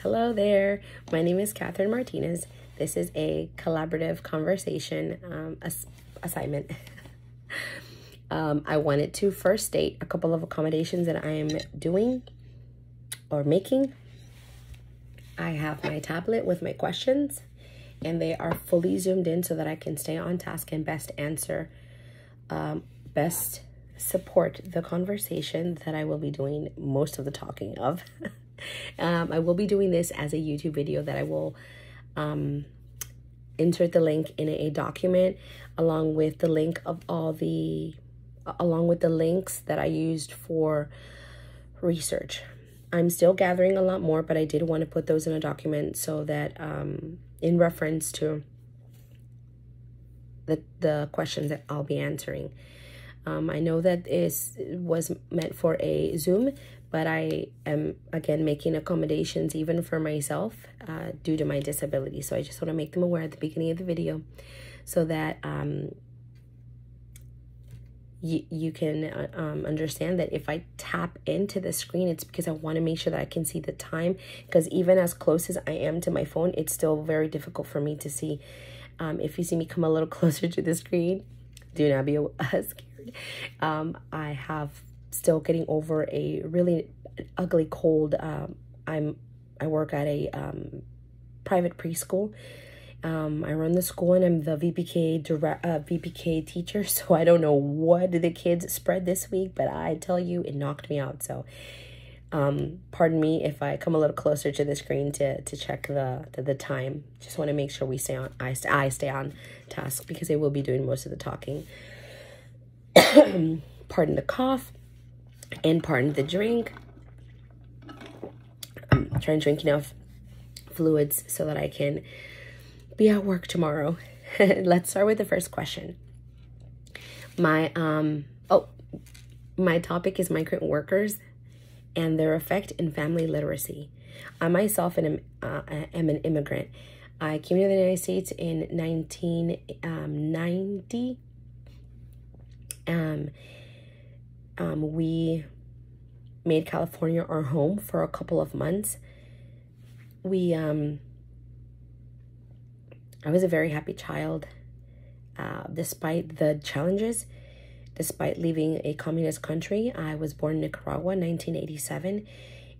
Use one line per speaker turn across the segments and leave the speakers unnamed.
Hello there. My name is Catherine Martinez. This is a collaborative conversation assignment. I wanted to first state a couple of accommodations that I am doing or making. I have my tablet with my questions, and they are fully zoomed in so that I can stay on task and best answer, best support the conversation that I will be doing most of the talking of. I will be doing this as a YouTube video that I will insert the link in a document along with the link of along with the links that I used for research. I'm still gathering a lot more, but I did want to put those in a document so that in reference to the questions that I'll be answering. I know that this was meant for a Zoom, but I am, again, making accommodations even for myself due to my disability. So I just want to make them aware at the beginning of the video so that you can understand that if I tap into the screen, it's because I want to make sure that I can see the time, because even as close as I am to my phone, it's still very difficult for me to see. If you see me come a little closer to the screen, do not be scared. I have still getting over a really ugly cold. I work at a private preschool. I run the school, and I'm the VPK teacher, so I don't know what the kids spread this week, but I tell you, it knocked me out. So pardon me if I come a little closer to the screen to check the time. Just want to make sure we stay on. I stay on task because I will be doing most of the talking. Pardon the cough and pardon the drink. I'm trying to drink enough fluids so that I can be at work tomorrow. Let's start with the first question. My topic is migrant workers and their effect in family literacy. I myself am an immigrant. I came to the United States in 1990. We made California our home for a couple of months. I was a very happy child, despite the challenges, despite leaving a communist country. I was born in Nicaragua in 1987,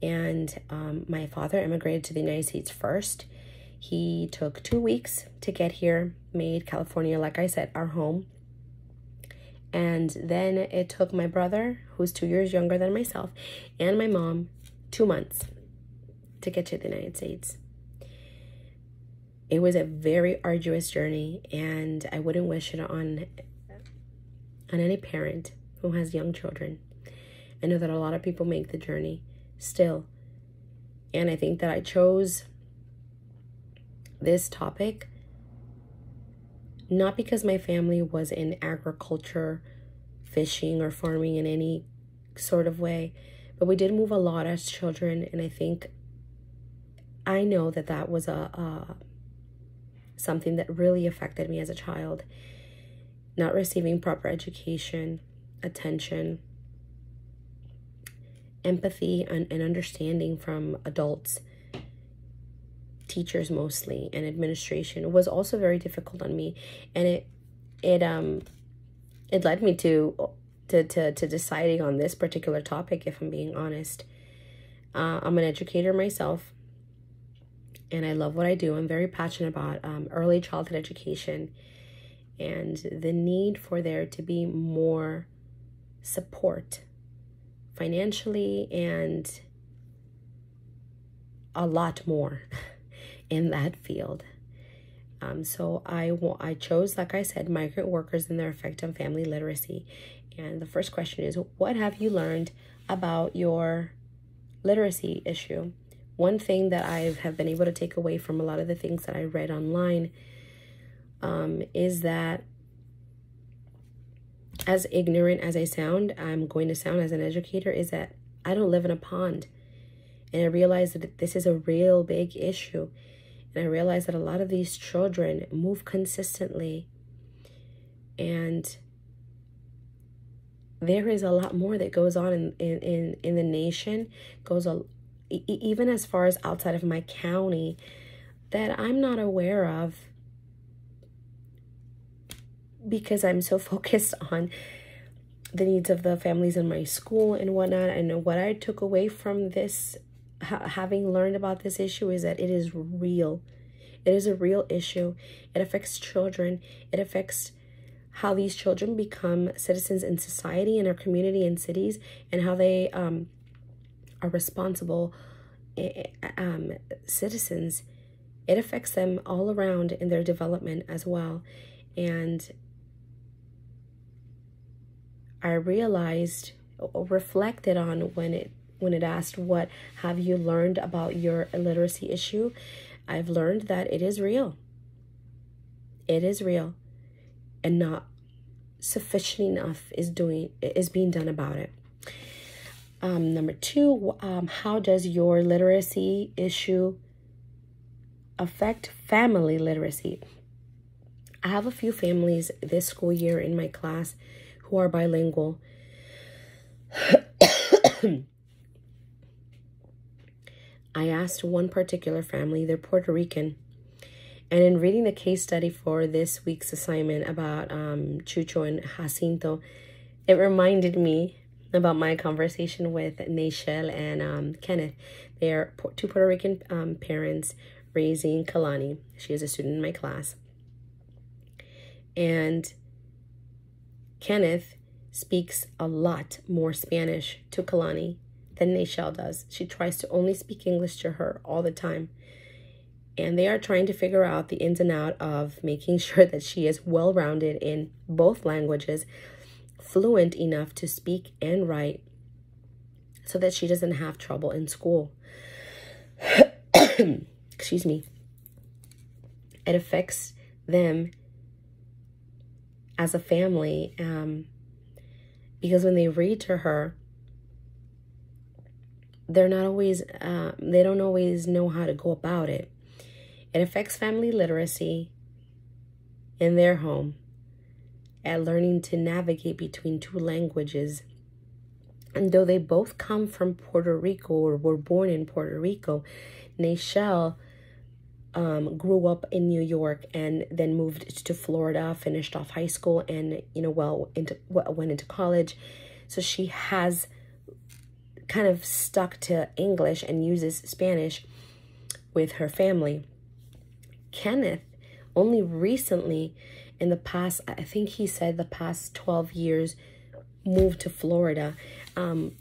and my father immigrated to the United States first. He took 2 weeks to get here, made California, like I said, our home. And then it took my brother, who's 2 years younger than myself, and my mom 2 months to get to the United States. It was a very arduous journey, and I wouldn't wish it on any parent who has young children. I know that a lot of people make the journey still. And I think that I chose this topic not because my family was in agriculture, fishing, or farming in any sort of way, but we did move a lot as children, and I know that that was something that really affected me as a child. Not receiving proper education, attention, empathy, and understanding from adults, teachers mostly, and administration was also very difficult on me, and it led me to deciding on this particular topic. If I'm being honest, I'm an educator myself, and I love what I do. I'm very passionate about early childhood education and the need for there to be more support financially and a lot more in that field. So I chose, like I said, migrant workers and their effect on family literacy. And the first question is, what have you learned about your literacy issue? One thing that I have been able to take away from a lot of the things that I read online is that, as ignorant as I'm going to sound as an educator, is that I don't live in a pond. And I realized that this is a real big issue. And I realized that a lot of these children move consistently. And there is a lot more that goes on in the nation, even as far as outside of my county, that I'm not aware of, because I'm so focused on the needs of the families in my school and whatnot. And what I took away from this, having learned about this issue, is that it is real. It is a real issue. It affects children. It affects how these children become citizens in society, in our community and cities, and how they are responsible citizens. It affects them all around in their development as well. And I realized, or reflected on, when it asked, what have you learned about your illiteracy issue? I've learned that it is real. It is real, and not sufficient enough is being done about it. Number 2, how does your literacy issue affect family literacy? I have a few families this school year in my class who are bilingual. I asked one particular family, they're Puerto Rican, and in reading the case study for this week's assignment about Chucho and Jacinto, it reminded me about my conversation with Nashel and Kenneth. They are 2 Puerto Rican parents raising Kalani. She is a student in my class. And Kenneth speaks a lot more Spanish to Kalani than Nashel does. She tries to only speak English to her all the time. And they are trying to figure out the ins and outs of making sure that she is well-rounded in both languages, fluent enough to speak and write, so that she doesn't have trouble in school. Excuse me. It affects them as a family, because when they read to her, they're not always, they don't always know how to go about it. It affects family literacy in their home, at learning to navigate between 2 languages. And though they both come from Puerto Rico, or were born in Puerto Rico, Nashel grew up in New York and then moved to Florida, finished off high school, and went into college. So she has kind of stuck to English and uses Spanish with her family. Kenneth only recently, in the past, I think he said the past 12 years, moved to Florida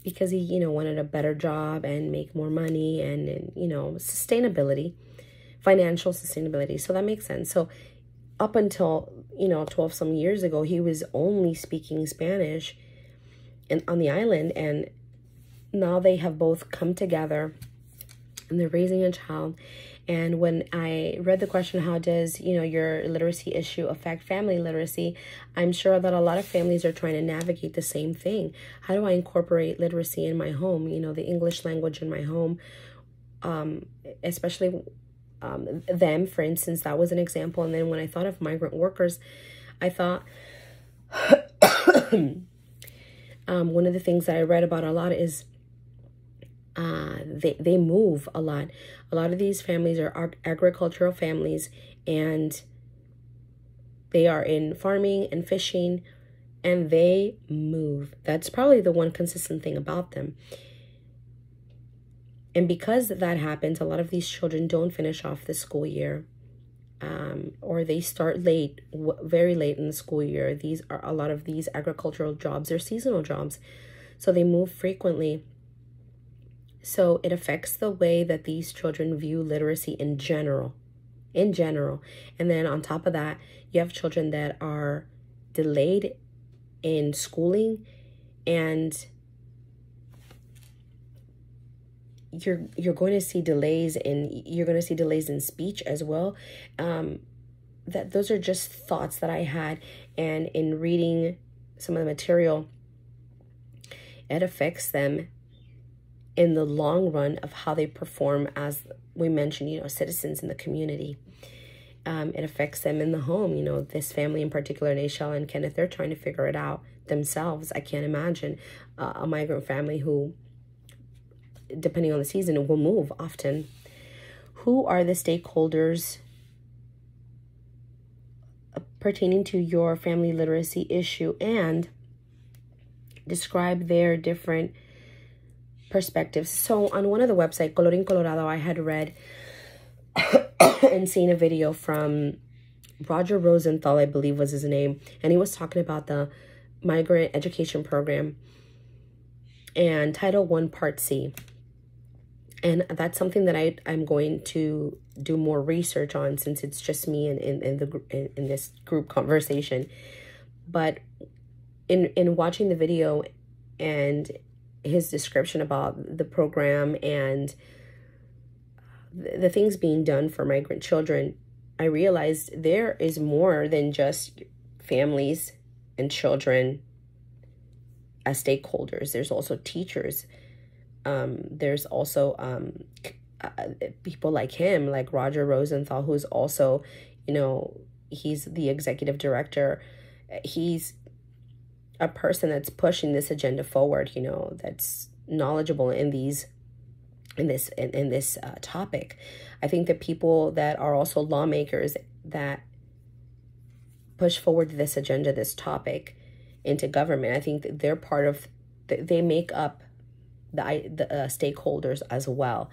because he, wanted a better job and make more money and sustainability, financial sustainability. So that makes sense. So up until, 12 some years ago, he was only speaking Spanish on the island. And now they have both come together and they're raising a child. And when I read the question, how does, your literacy issue affect family literacy? I'm sure that a lot of families are trying to navigate the same thing. How do I incorporate literacy in my home? The English language in my home, especially them, for instance, that was an example. And then when I thought of migrant workers, I thought one of the things that I read about a lot is they move a lot. A lot of these families are agricultural families, and they are in farming and fishing, and they move. That's probably the one consistent thing about them. And because that happens, a lot of these children don't finish off the school year, or they start late, very late in the school year. A lot of these agricultural jobs are seasonal jobs, so they move frequently. So it affects the way that these children view literacy in general. And then on top of that, you have children that are delayed in schooling, and you're going to see delays in speech as well. That those are just thoughts that I had, and in reading some of the material, it affects them in the long run of how they perform, as we mentioned, citizens in the community. It affects them in the home. This family in particular, Nashel and Kenneth, they're trying to figure it out themselves. I can't imagine a migrant family who depending on the season, will move often. Who are the stakeholders pertaining to your family literacy issue, and describe their different perspectives. So on one of the websites, Colorín Colorado, I had read and seen a video from Roger Rosenthal, I believe was his name, and he was talking about the migrant education program and Title I Part C. And that's something that I'm going to do more research on, since it's just me in this group conversation. But in watching the video and his description about the program and the things being done for migrant children, I realized there is more than just families and children as stakeholders. There's also teachers. There's also people like him, like Roger Rosenthal, who's also, you know, he's the executive director. He's a person that's pushing this agenda forward, you know, that's knowledgeable in this topic. I think that people that are also lawmakers that push forward this agenda, this topic into government, I think that they're part of, they make up the stakeholders as well.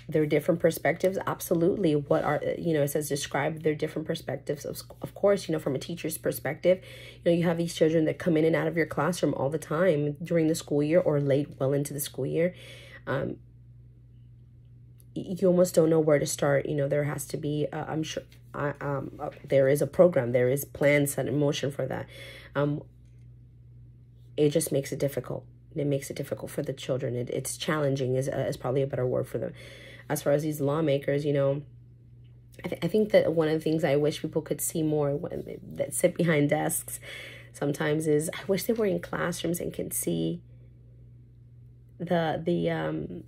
Their different perspectives, absolutely. What are, you know, it says describe their different perspectives. Of course, you know, from a teacher's perspective, you know, you have these children that come in and out of your classroom all the time during the school year or well into the school year. You almost don't know where to start. You know, there has to be, I'm sure, there is a program, there is plans set in motion for that. It just makes it difficult. It makes it difficult for the children. It's challenging is probably a better word for them. As far as these lawmakers, you know, I think that one of the things I wish people could see more that sit behind desks sometimes is, I wish they were in classrooms and can see the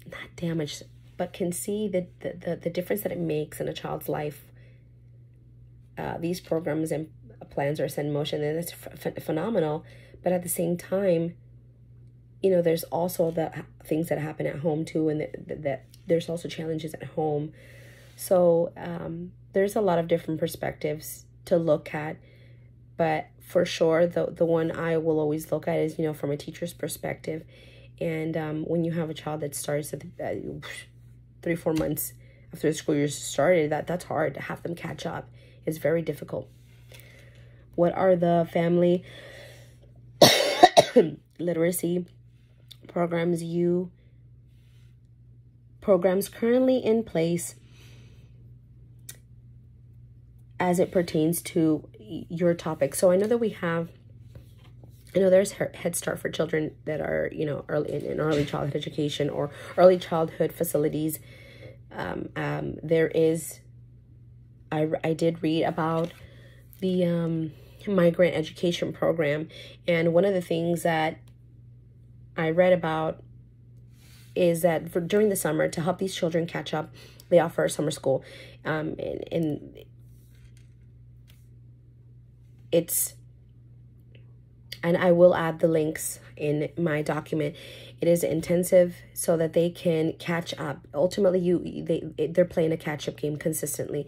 not damage, but can see the difference that it makes in a child's life. These programs and plans are set in motion, and it's phenomenal. But at the same time, you know, there's also the things that happen at home too, and that there's also challenges at home. So there's a lot of different perspectives to look at. But for sure, the one I will always look at is, you know, from a teacher's perspective. And when you have a child that starts at 3-4 months after the school year started, that's hard to have them catch up. It's very difficult. What are the family literacy programs currently in place as it pertains to your topic? So I know that there's Head Start for children that are, you know, in early childhood education or early childhood facilities. There is, I did read about the migrant education program, and one of the things that I read about is that during the summer, to help these children catch up, they offer summer school, and I will add the links in my document. It is intensive so that they can catch up. Ultimately, they're playing a catch-up game constantly.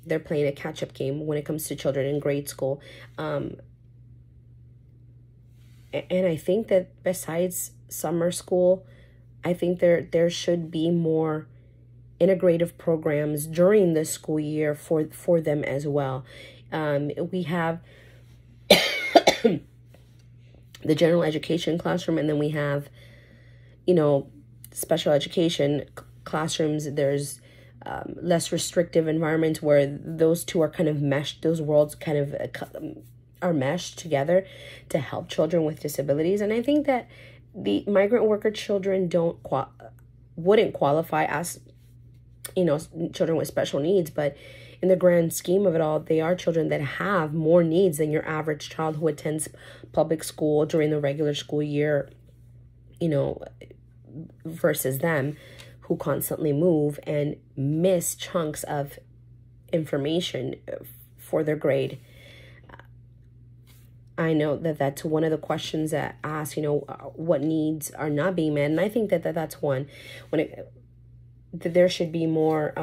They're playing a catch-up game when it comes to children in grade school. And I think that besides summer school, I think there should be more integrative programs during the school year for them as well. We have the general education classroom, and then we have, you know, special education classrooms. There's less restrictive environments where those two are kind of meshed. Those worlds kind of are meshed together to help children with disabilities. And I think that the migrant worker children wouldn't qualify as, you know, children with special needs, but in the grand scheme of it all, they are children that have more needs than your average child who attends public school during the regular school year, you know, versus them who constantly move and miss chunks of information for their grade. I know that that's one of the questions that ask, what needs are not being met. And I think that that's one. That there should be more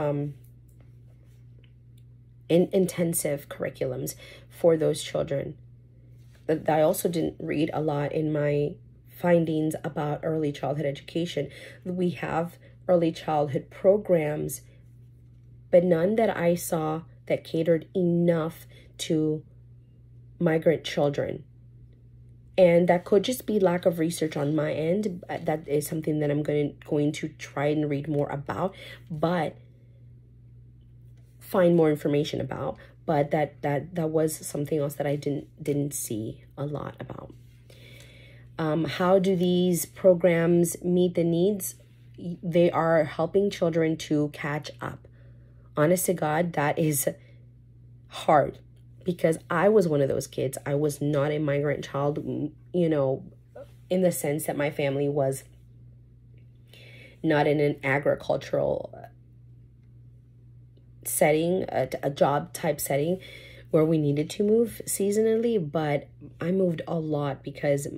intensive curriculums for those children. I also didn't read a lot in my findings about early childhood education. We have early childhood programs, but none that I saw that catered enough to migrant children. And that could just be lack of research on my end. That is something that I'm going to try and read more about, but find more information about. But that was something else that I didn't see a lot about. How do these programs meet the needs? They are helping children to catch up. Honest to God, that is hard, because I was one of those kids. I was not a migrant child, in the sense that my family was not in an agricultural setting, a job type setting where we needed to move seasonally, but I moved a lot because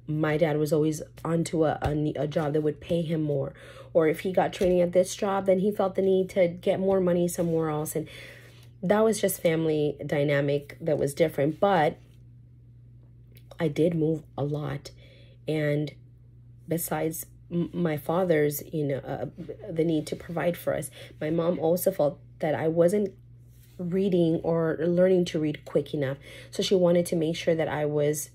my dad was always onto a job that would pay him more. Or if he got training at this job, then he felt the need to get more money somewhere else. And that was just family dynamic that was different. But I did move a lot. And besides my father's, the need to provide for us, my mom also felt that I wasn't reading or learning to read quick enough. So she wanted to make sure that I was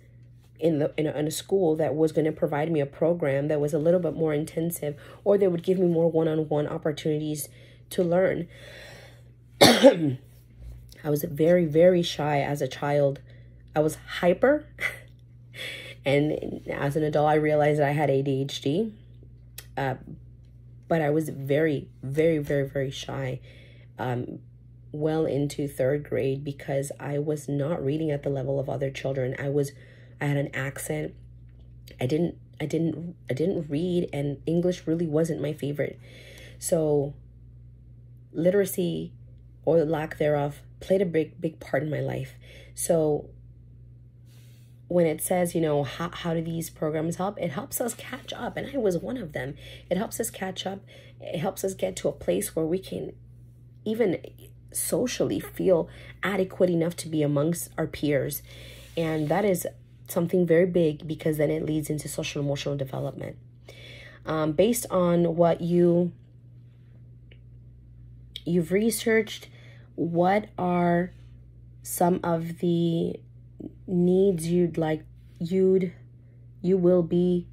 in a school that was going to provide me a program that was a little bit more intensive, or they would give me more one-on-one opportunities to learn. I was very, very shy as a child. I was hyper. And as an adult, I realized that I had ADHD. But I was very, very, very, very shy well into third grade, because I was not reading at the level of other children. I had an accent. I didn't read, and English really wasn't my favorite. So literacy, or lack thereof, played a big part in my life. So when it says, how do these programs help? It helps us catch up. And I was one of them. It helps us catch up. It helps us get to a place where we can even socially feel adequate enough to be amongst our peers. And that is something very big, because then it leads into social emotional development. Based on what you've researched, what are some of the needs you will be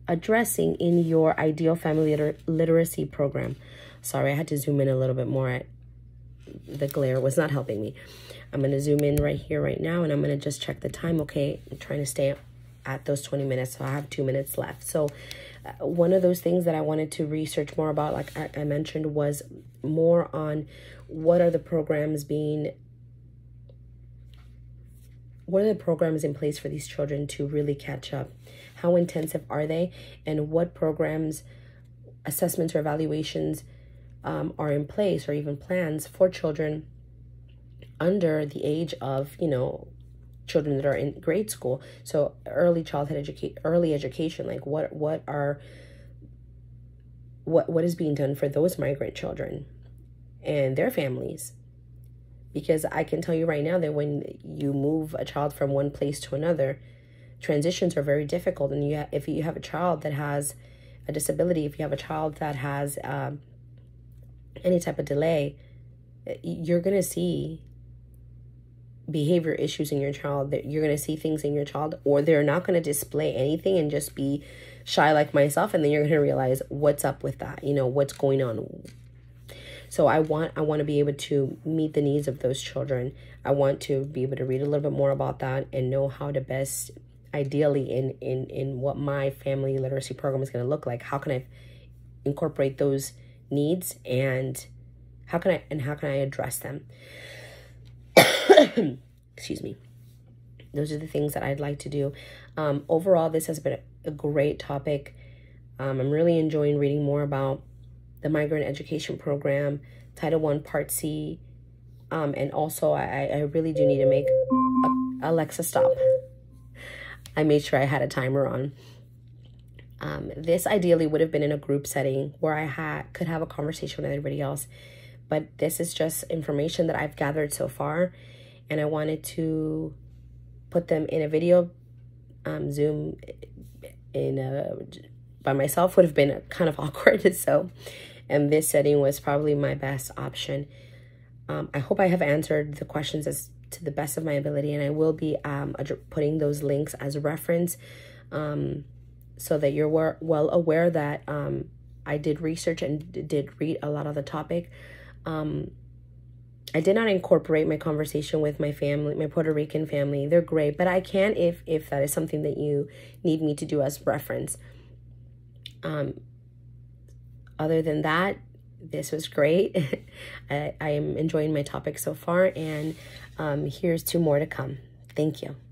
addressing in your ideal family literacy program? Sorry, I had to zoom in a little bit more. The glare was not helping me. I'm going to zoom in right here, right now, and I'm going to just check the time. Okay, I'm trying to stay at those 20 minutes, so I have 2 minutes left. So one of those things that I wanted to research more about, like I mentioned, was more on what are the programs in place for these children to really catch up? How intensive are they? And what programs, assessments, or evaluations are in place, or even plans for children under the age of, children that are in grade school? So early education, like what is being done for those migrant children and their families? Because I can tell you right now that when you move a child from one place to another, transitions are very difficult. And if you have a child that has a disability, if you have a child that has any type of delay, you're going to see behavior issues in your child. That you're going to see things in your child, or they're not going to display anything and just be shy like myself. And then you're going to realize what's up with that, what's going on. So I want to be able to meet the needs of those children. I want to be able to read a little bit more about that and know how to best, ideally in what my family literacy program is going to look like. How can I incorporate those needs, and how can I address them? Excuse me. Those are the things that I'd like to do. Overall, this has been a great topic. I'm really enjoying reading more about the Migrant Education Program, Title I, Part C. And also, I really do need to make Alexa, stop. I made sure I had a timer on. This ideally would have been in a group setting where I could have a conversation with everybody else. But this is just information that I've gathered so far. And I wanted to put them in a video. Zoom by myself would have been kind of awkward. So, and this setting was probably my best option. I hope I have answered the questions as to the best of my ability, and I will be putting those links as a reference so that you're well aware that I did research and did read a lot of the topic. I did not incorporate my conversation with my family, my Puerto Rican family. They're great, but I can if that is something that you need me to do as reference. Other than that, this was great. I am enjoying my topic so far, and here's 2 more to come. Thank you.